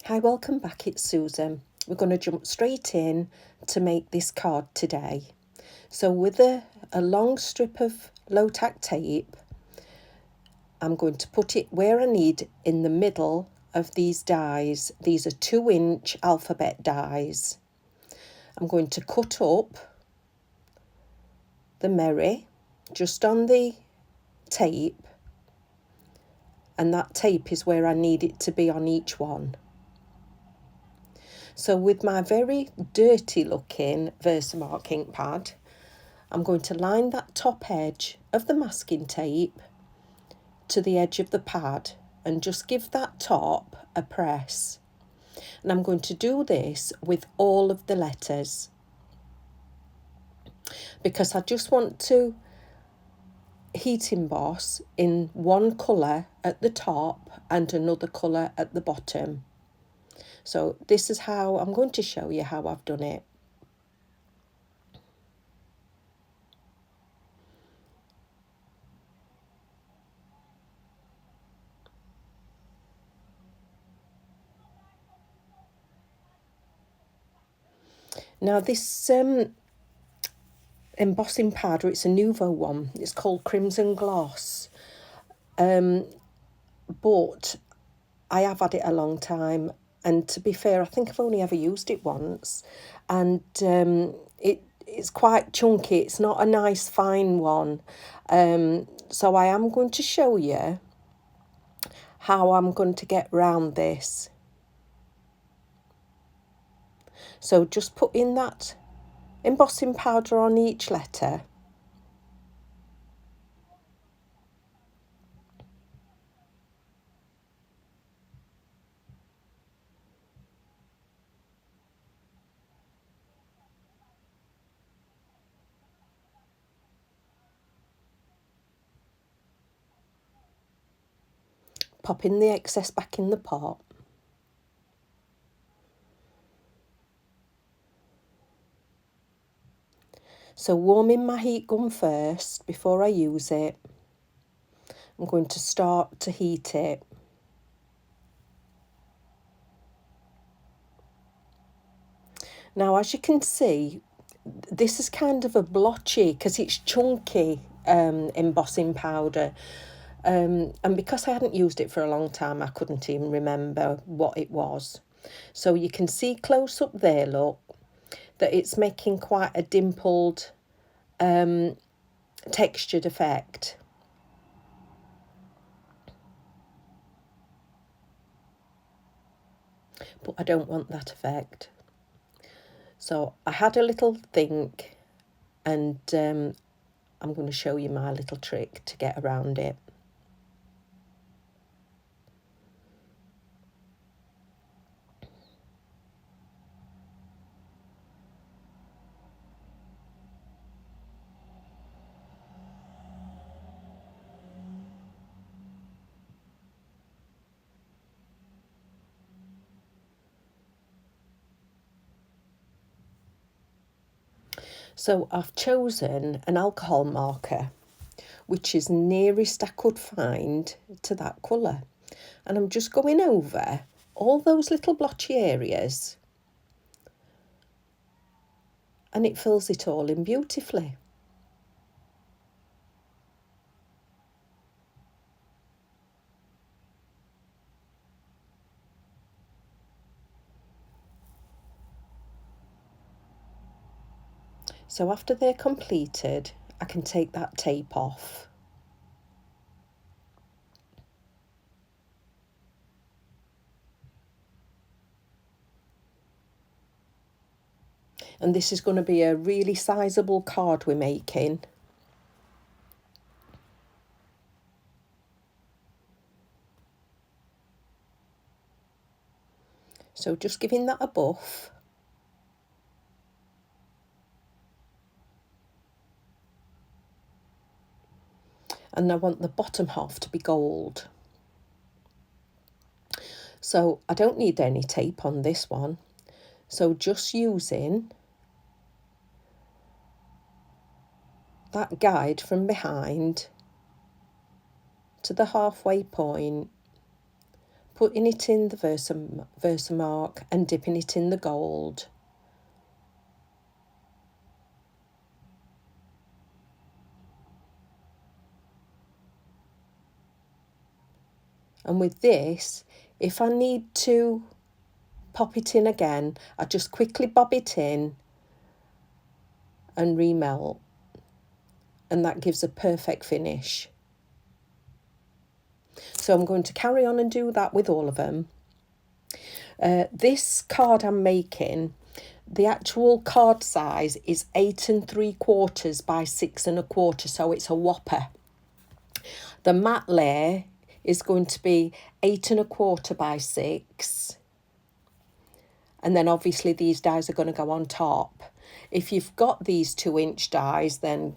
Hi, welcome back, it's Susan. We're going to jump straight in to make this card today. So with a long strip of low tack tape, I'm going to put it where I need in the middle of these dies. These are 2-inch alphabet dies. I'm going to cut up the Merry just on the tape, and that tape is where I need it to be on each one. So with my very dirty looking Versamark ink pad, I'm going to line that top edge of the masking tape to the edge of the pad and just give that top a press. And I'm going to do this with all of the letters because I just want to heat emboss in one colour at the top and another colour at the bottom. So this is how I'm going to show you how I've done it. Now this embossing powder, it's a nouveau one. It's called Crimson Gloss. But I have had it a long time, and to be fair, I think I've only ever used it once, and it's quite chunky. It's not a nice fine one, so I am going to show you how I'm going to get round this. So just put in that embossing powder on each letter. Popping the excess back in the pot. So warming my heat gun first before I use it. I'm going to start to heat it. Now, as you can see, this is kind of a blotchy because it's chunky embossing powder. And because I hadn't used it for a long time, I couldn't even remember what it was. So you can see close up there, look, that it's making quite a dimpled, textured effect. But I don't want that effect. So I had a little think, and I'm going to show you my little trick to get around it. So I've chosen an alcohol marker, which is nearest I could find to that colour. And I'm just going over all those little blotchy areas, and it fills it all in beautifully. So after they're completed, I can take that tape off. And this is going to be a really sizable card we're making. So just giving that a buff. And I want the bottom half to be gold. So I don't need any tape on this one. So just using that guide from behind to the halfway point, putting it in the Versamark and dipping it in the gold. And with this, if I need to pop it in again, I just quickly bob it in and remelt, and that gives a perfect finish. So I'm going to carry on and do that with all of them. This card I'm making, the actual card size is 8 3/4 by 6 1/4, so it's a whopper. The matte layer is going to be 8 1/4 by 6, and then obviously these dies are going to go on top. If you've got these 2-inch dies, then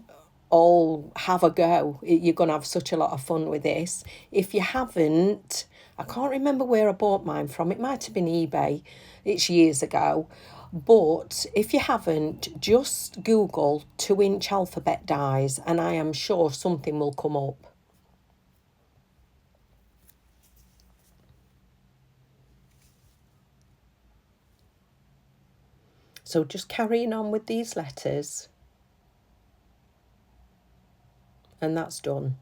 all have a go. You're going to have such a lot of fun with this. If you haven't, I can't remember where I bought mine from. It might have been eBay. It's years ago. But if you haven't, just Google 2-inch alphabet dies and I am sure something will come up. So just carrying on with these letters. And that's done.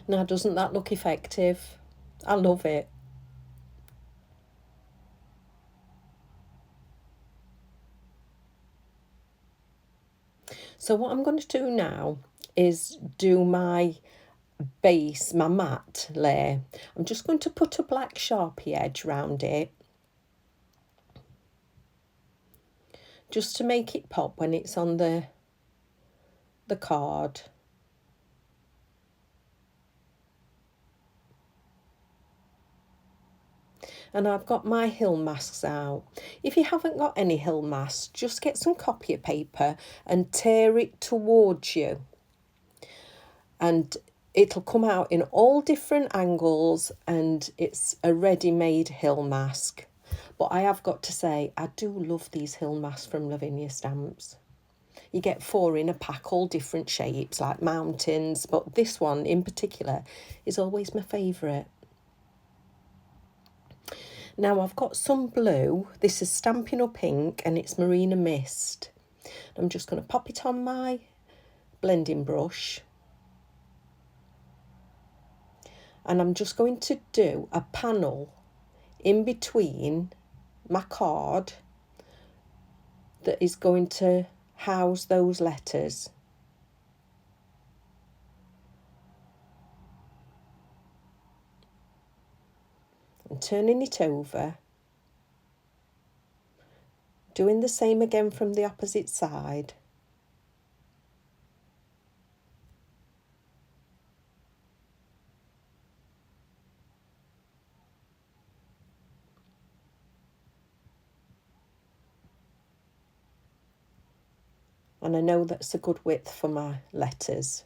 Now, doesn't that look effective? I love it. So what I'm going to do now is do my base, my matte layer. I'm just going to put a black Sharpie edge round it, just to make it pop when it's on the card. And I've got my hill masks out. If you haven't got any hill masks, just get some copy paper and tear it towards you. And it'll come out in all different angles and it's a ready-made hill mask. But I have got to say, I do love these hill masks from Lavinia Stamps. You get 4 in a pack, all different shapes, like mountains, but this one in particular is always my favourite. Now I've got some blue. This is Stampin' Up Ink and it's Marina Mist. I'm just going to pop it on my blending brush. And I'm just going to do a panel in between my card that is going to house those letters. And turning it over, doing the same again from the opposite side. And I know that's a good width for my letters.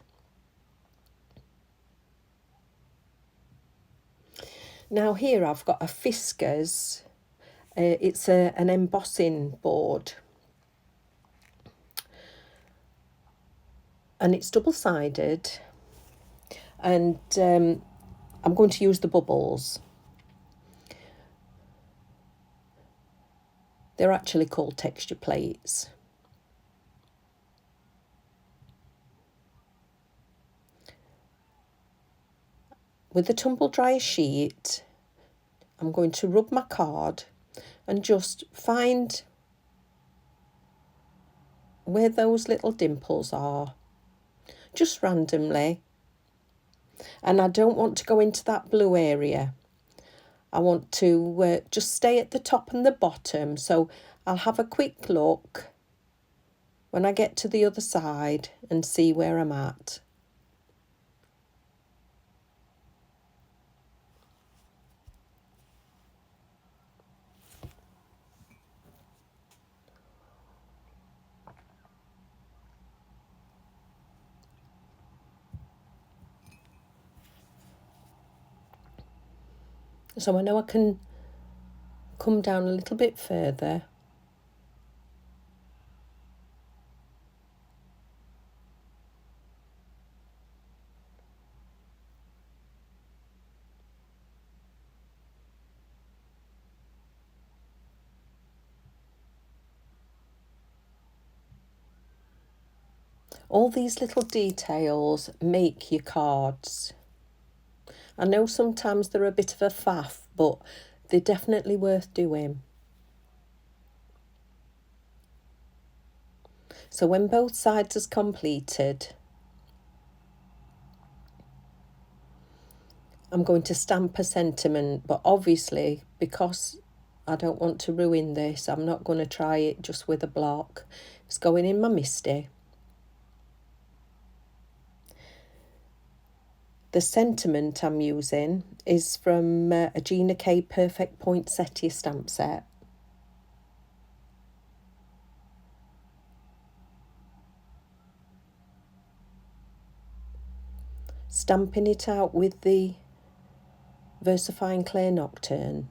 Now here I've got a Fiskars. It's an embossing board. And it's double-sided. And I'm going to use the bubbles. They're actually called texture plates. With the tumble dryer sheet, I'm going to rub my card and just find where those little dimples are, just randomly. And I don't want to go into that blue area. I want to just stay at the top and the bottom. So I'll have a quick look when I get to the other side and see where I'm at. So I know I can come down a little bit further. All these little details make your cards. I know sometimes they're a bit of a faff, but they're definitely worth doing. So when both sides is completed, I'm going to stamp a sentiment, but obviously because I don't want to ruin this, I'm not going to try it just with a block. It's going in my MISTI. The sentiment I'm using is from a Gina Perfect Poinsettia stamp set. Stamping it out with the VersaFine Clay Nocturne.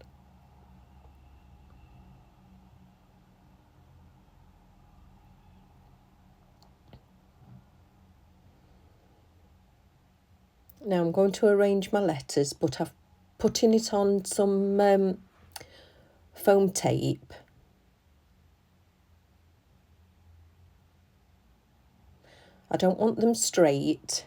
Now I'm going to arrange my letters, but I've putting it on some foam tape. I don't want them straight.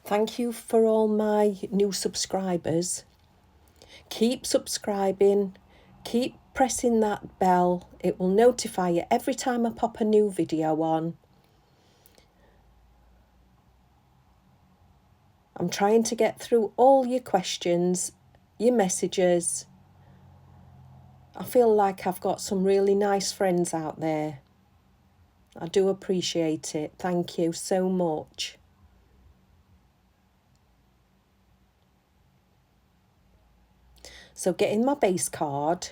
Thank you for all my new subscribers. Keep subscribing, keep pressing that bell. It will notify you every time I pop a new video on. I'm trying to get through all your questions, your messages. I feel like I've got some really nice friends out there. I do appreciate it. Thank you so much. So getting my base card,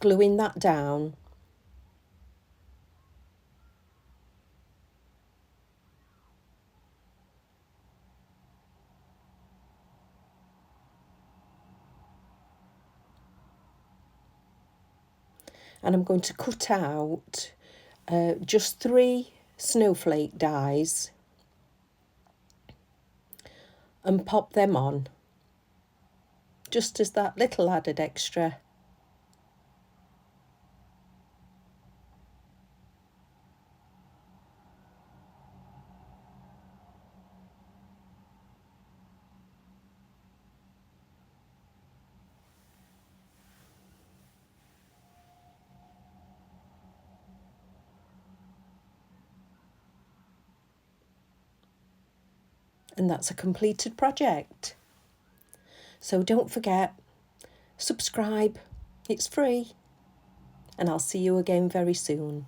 gluing that down, and I'm going to cut out just 3 snowflake dies and pop them on, just as that little added extra. And that's a completed project. So don't forget, subscribe, it's free, and I'll see you again very soon.